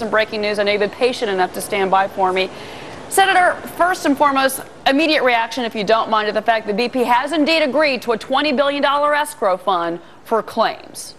some breaking news. I know you've been patient enough to stand by for me. Senator, first and foremost, immediate reaction, if you don't mind, to the fact that BP has indeed agreed to a $20 billion escrow fund for claims.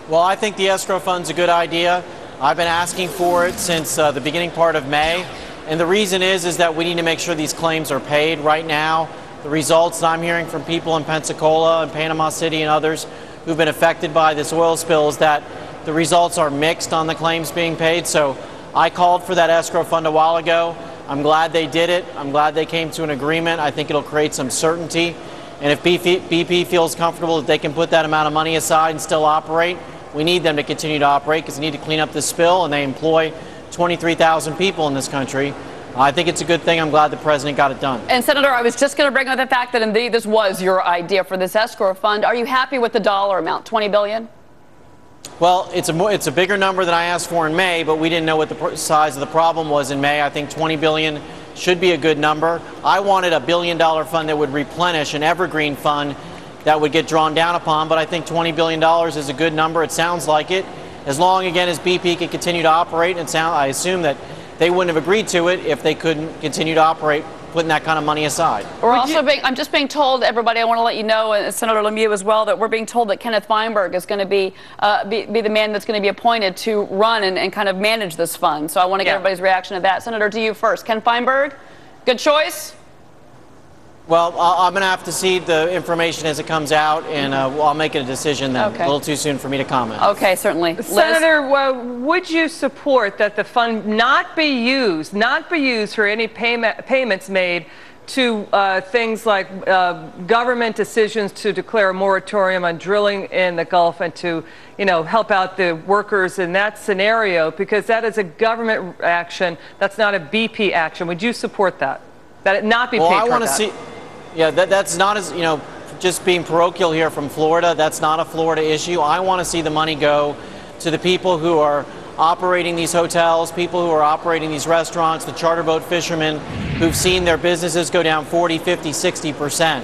Well, I think the escrow fund's a good idea. I've been asking for it since the beginning part of May. And the reason is that we need to make sure these claims are paid. Right now, the results that I'm hearing from people in Pensacola and Panama City and others who've been affected by this oil spill is that the results are mixed on the claims being paid. So I called for that escrow fund a while ago. I'm glad they did it. I'm glad they came to an agreement. I think it'll create some certainty. And if BP feels comfortable that they can put that amount of money aside and still operate, we need them to continue to operate because they need to clean up this spill, and they employ 23,000 people in this country. I think it's a good thing. I'm glad the president got it done. And Senator, I was just going to bring up the fact that indeed this was your idea for this escrow fund. Are you happy with the dollar amount, $20 billion? Well, it's a bigger number than I asked for in May, but we didn't know what the size of the problem was in May. I think $20 billion should be a good number. I wanted a $1 billion fund that would replenish an evergreen fund that would get drawn down upon, but I think $20 billion is a good number. It sounds like it. As long, again, as BP can continue to operate, and I assume that they wouldn't have agreed to it if they couldn't continue to operate putting that kind of money aside. I'm just being told, everybody, I want to let you know, and Senator LeMieux as well, that we're being told that Kenneth Feinberg is going to be the man that's going to be appointed to run and kind of manage this fund. So I want to get everybody's reaction to that. Senator, to you first. Ken Feinberg, good choice? Well, I'm going to have to see the information as it comes out, and I'll make a decision then. Okay. A little too soon for me to comment. Okay, certainly. Liz? Senator, would you support that the fund not be used for any payments made to things like government decisions to declare a moratorium on drilling in the Gulf and to, help out the workers in that scenario? Because that is a government action. That's not a BP action. Would you support that? That it not be paid I for want to that? see. Yeah, that's not as, just being parochial here from Florida, that's not a Florida issue. I want to see the money go to the people who are operating these hotels, people who are operating these restaurants, the charter boat fishermen who've seen their businesses go down 40, 50, 60%.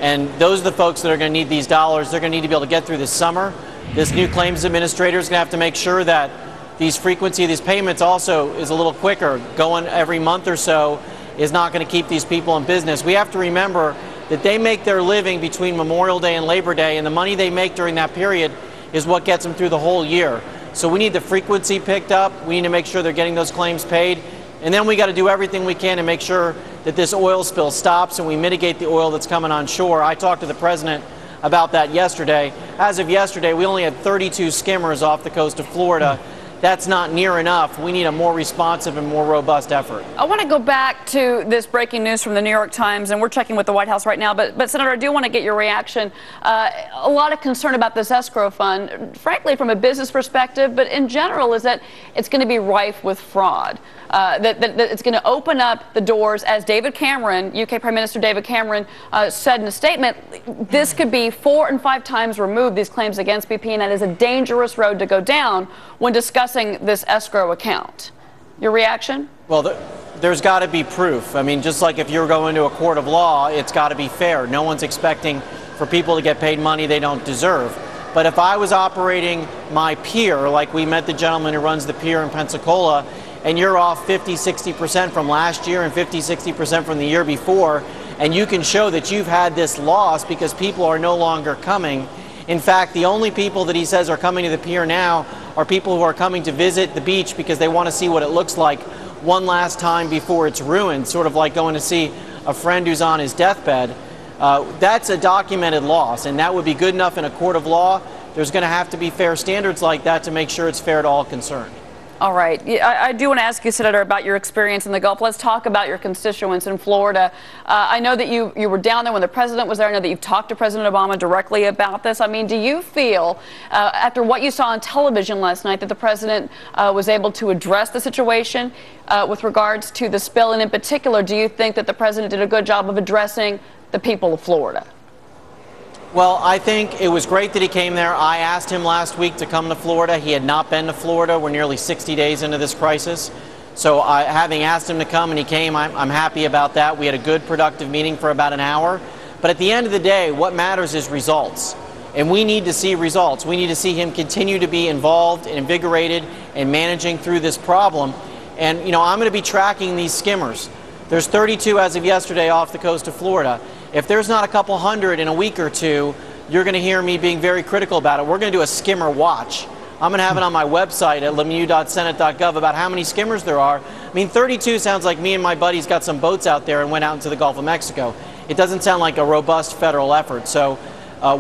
And those are the folks that are going to need these dollars. They're going to need to be able to get through this summer. This new claims administrator is going to have to make sure that these frequency of these payments also is a little quicker. Going every month or so is not going to keep these people in business. We have to remember that they make their living between Memorial Day and Labor Day, and the money they make during that period is what gets them through the whole year. So we need the frequency picked up. We need to make sure they're getting those claims paid. And then we got to do everything we can to make sure that this oil spill stops and we mitigate the oil that's coming on shore. I talked to the president about that yesterday. As of yesterday, we only had 32 skimmers off the coast of Florida. That's not near enough. We need a more responsive and more robust effort. I want to go back to this breaking news from the New York Times, and we're checking with the White House right now. But Senator, I do want to get your reaction. A lot of concern about this escrow fund, frankly, from a business perspective, but in general, is that it's going to be rife with fraud. That it's going to open up the doors, as David Cameron, UK Prime Minister David Cameron, said in a statement. This could be 4 and 5 times removed, these claims against BP, and that is a dangerous road to go down when discussing this escrow account. Your reaction? Well, there's got to be proof. I mean, just like if you're going to a court of law, it's got to be fair. No one's expecting for people to get paid money they don't deserve. But if I was operating my pier, like we met the gentleman who runs the pier in Pensacola, and you're off 50, 60% from last year and 50, 60% from the year before, and you can show that you've had this loss because people are no longer coming. In fact, the only people that he says are coming to the pier now are people who are coming to visit the beach because they want to see what it looks like one last time before it's ruined, sort of like going to see a friend who's on his deathbed. That's a documented loss, and that would be good enough in a court of law. There's going to have to be fair standards like that to make sure it's fair to all concerned. All right. I do want to ask you, Senator, about your experience in the Gulf. Let's talk about your constituents in Florida. I know that you were down there when the president was there. I know that you've talked to President Obama directly about this. I mean, do you feel, after what you saw on television last night, that the president was able to address the situation with regards to the spill? And in particular, do you think that the president did a good job of addressing the people of Florida? Well, I think it was great that he came there. I asked him last week to come to Florida. He had not been to Florida. We're nearly 60 days into this crisis. So having asked him to come and he came, I'm happy about that. We had a good, productive meeting for about an hour. But at the end of the day, what matters is results. And we need to see results. We need to see him continue to be involved and invigorated and managing through this problem. And, I'm going to be tracking these skimmers. There's 32 as of yesterday off the coast of Florida. If there's not a couple hundred in a week or two, you're going to hear me being very critical about it. We're going to do a skimmer watch. I'm going to have it on my website at LeMieux.senate.gov about how many skimmers there are. I mean, 32 sounds like me and my buddies got some boats out there and went out into the Gulf of Mexico. It doesn't sound like a robust federal effort. So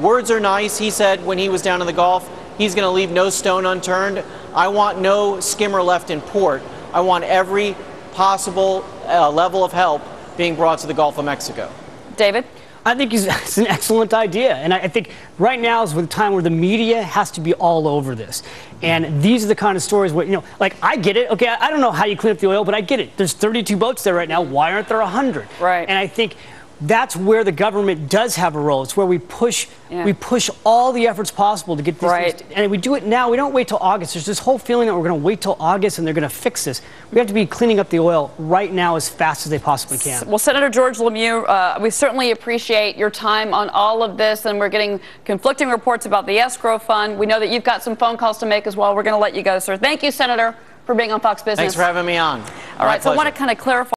words are nice. He said when he was down in the Gulf, he's going to leave no stone unturned. I want no skimmer left in port. I want every possible level of help being brought to the Gulf of Mexico. David? I think it's an excellent idea. And I think right now is the time where the media has to be all over this. And these are the kind of stories where, like, I get it. Okay, I don't know how you clean up the oil, but I get it. There's 32 boats there right now. Why aren't there 100? Right. And I think that's where the government does have a role. It's where we push all the efforts possible to get this. Right. And we do it now. We don't wait till August. There's this whole feeling that we're going to wait till August and they're going to fix this. We have to be cleaning up the oil right now as fast as they possibly can. Well, Senator George LeMieux, we certainly appreciate your time on all of this, and we're getting conflicting reports about the escrow fund. We know that you've got some phone calls to make as well. We're going to let you go, sir. Thank you, Senator, for being on Fox Business. Thanks for having me on. All right, so I want to kind of clarify.